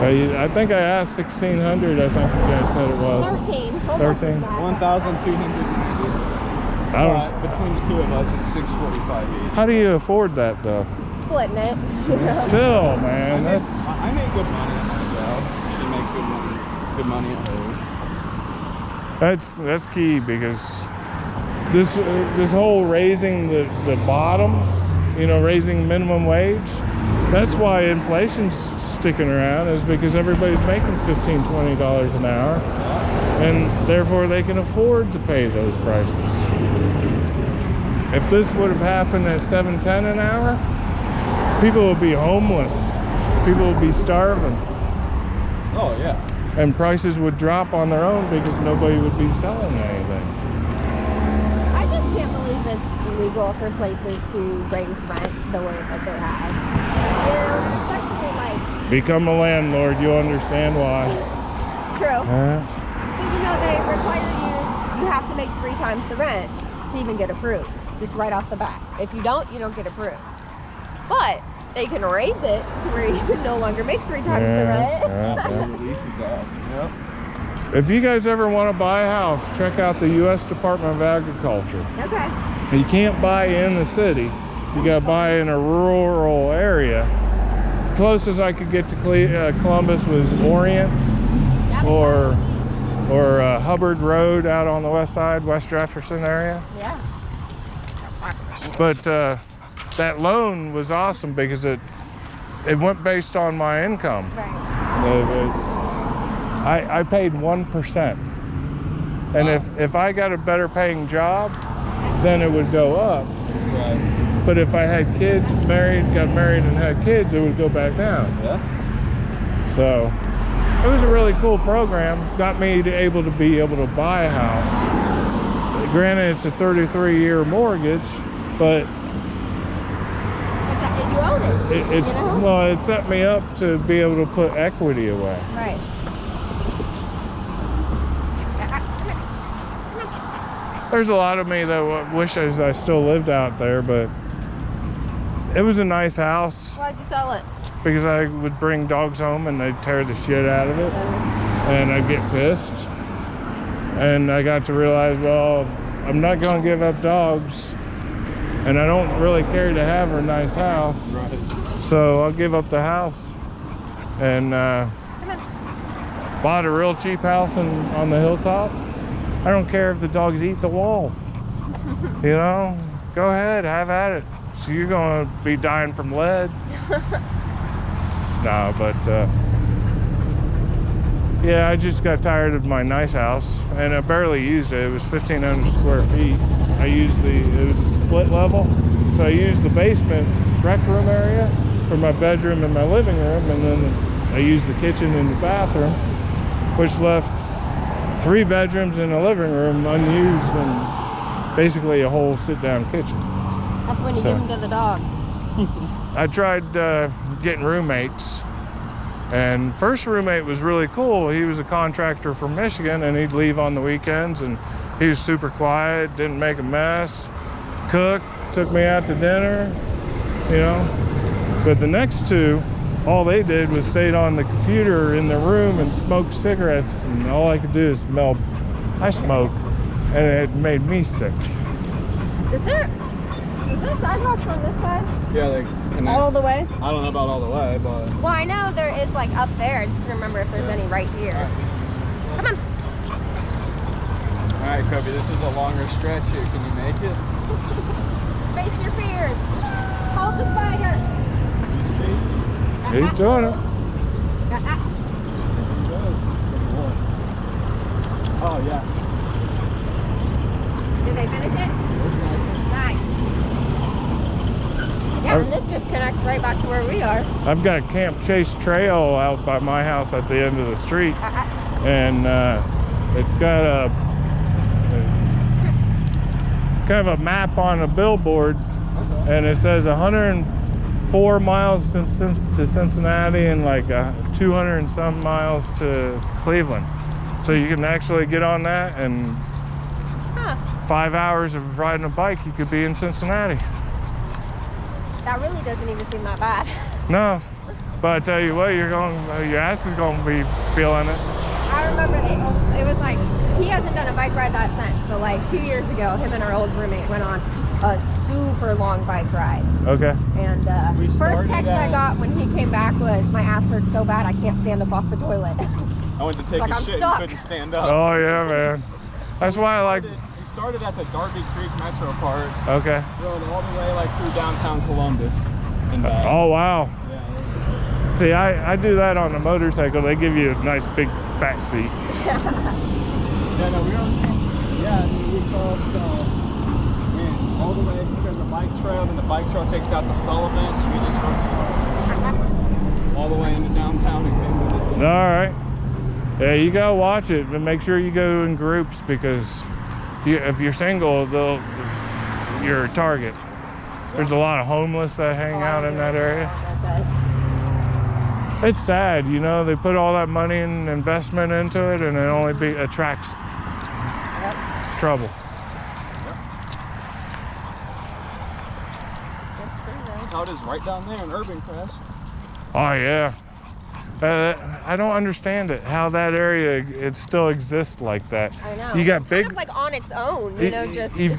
I think I asked 1,600. I think you guys said it was 13. 13. 1,290. I don't. Between the two of us, it's 645 each. How do you afford that though? Splitting it. Still, man, that's. I make good money at my job. She makes good money at hers. That's key, because this whole raising the bottom, you know, raising minimum wage, that's why inflation's sticking around, is because everybody's making $15–20 an hour, and therefore they can afford to pay those prices. If this would have happened at $7.10 an hour, people would be homeless, people would be starving. Oh yeah. And prices would drop on their own because nobody would be selling anything. I just can't believe it's legal for places to raise rent the way that they have. You know, especially like... Become a landlord, you'll understand why. True. But you know, they require you have to make 3 times the rent to even get approved. Just right off the bat. If you don't get approved. But they can raise it to where you can no longer make 3 times the rent. Releases up. Yep. If you guys ever want to buy a house, check out the U.S. Department of Agriculture. Okay. You can't buy in the city. You got to buy in a rural area. The closest I could get to Columbus was Orient or Hubbard Road out on the west side, West Jefferson area. Yeah. But that loan was awesome because it went based on my income. Right. I paid 1%, and if I got a better paying job, then it would go up. Right. But if I had kids, got married and had kids, it would go back down. Yeah. So it was a really cool program. Got me able to buy a house. Granted, it's a 33-year mortgage, but You own it. it's you know? well, it set me up to be able to put equity away. Right. There's a lot of me that wishes I still lived out there, but it was a nice house. Why'd you sell it? Because I would bring dogs home and they'd tear the shit out of it, and I'd get pissed. And I got to realize, well, I'm not going to give up dogs, and I don't really care to have a nice house. Right. So I'll give up the house and bought a real cheap house on the hilltop. I don't care if the dogs eat the walls. You know, go ahead, have at it. So you're going to be dying from lead. No, but yeah, I just got tired of my nice house, and I barely used it. It was 1,500 square feet. It was a split level, so I used the basement rec room area for my bedroom and my living room, and then I used the kitchen and the bathroom, which left 3 bedrooms and a living room unused, and basically a whole sit-down kitchen. That's when you give them to the dog. I tried getting roommates, and first roommate was really cool. He was a contractor from Michigan, and he'd leave on the weekends, and he was super quiet, didn't make a mess, cooked, took me out to dinner, you know. But the next 2, all they did was stayed on the computer in the room and smoked cigarettes, and all I could do is smell. I smoke, and it made me sick. Is there sidewalks on this side? Yeah, they connect. All the way? I don't know about all the way, but... Well, I know there is like up there. I just can't remember if there's any right here. Come on. All right, Kobe, this is a longer stretch here. Can you make it? Face your fears. Hold the spider. He's doing it. Oh, yeah. Did they finish it? Nice. Yeah, and this just connects right back to where we are. I've got Camp Chase Trail out by my house at the end of the street, and it's got a kind of a map on a billboard, and it says 104 miles to Cincinnati and like 200 and some miles to Cleveland. So you can actually get on that, and 5 hours of riding a bike, you could be in Cincinnati. That really doesn't even seem that bad. No, But I tell you what, your ass is gonna be feeling it. I remember it was like, he hasn't done a bike ride that since. So like 2 years ago, him and our old roommate went on a super long bike ride. Okay. And first text I got when he came back was, my ass hurts so bad I can't stand up off the toilet. I went to take Like, a I'm shit stuck. and couldn't stand up. Oh yeah, man. That's why I like. We started at the Darby Creek Metro Park, Okay. rode all the way like through downtown Columbus and back. Oh wow. Yeah. See, I do that on a motorcycle. They give you a nice big fat seat. Yeah, no, we crossed all the way. There's a bike trail, and the bike trail takes out to Sullivan, and we just rode all the way into downtown and came with it. All right. Yeah, you gotta watch it, but make sure you go in groups because if you're single, you're a target. There's a lot of homeless that hang out in that area. It's sad, you know, they put all that money and investment into it and it only attracts trouble. How it is right down there in Urban Crest. Oh yeah. I don't understand it, how that area, it still exists like that. I know. You got It's big, kind of like on its own, you know, just. You've got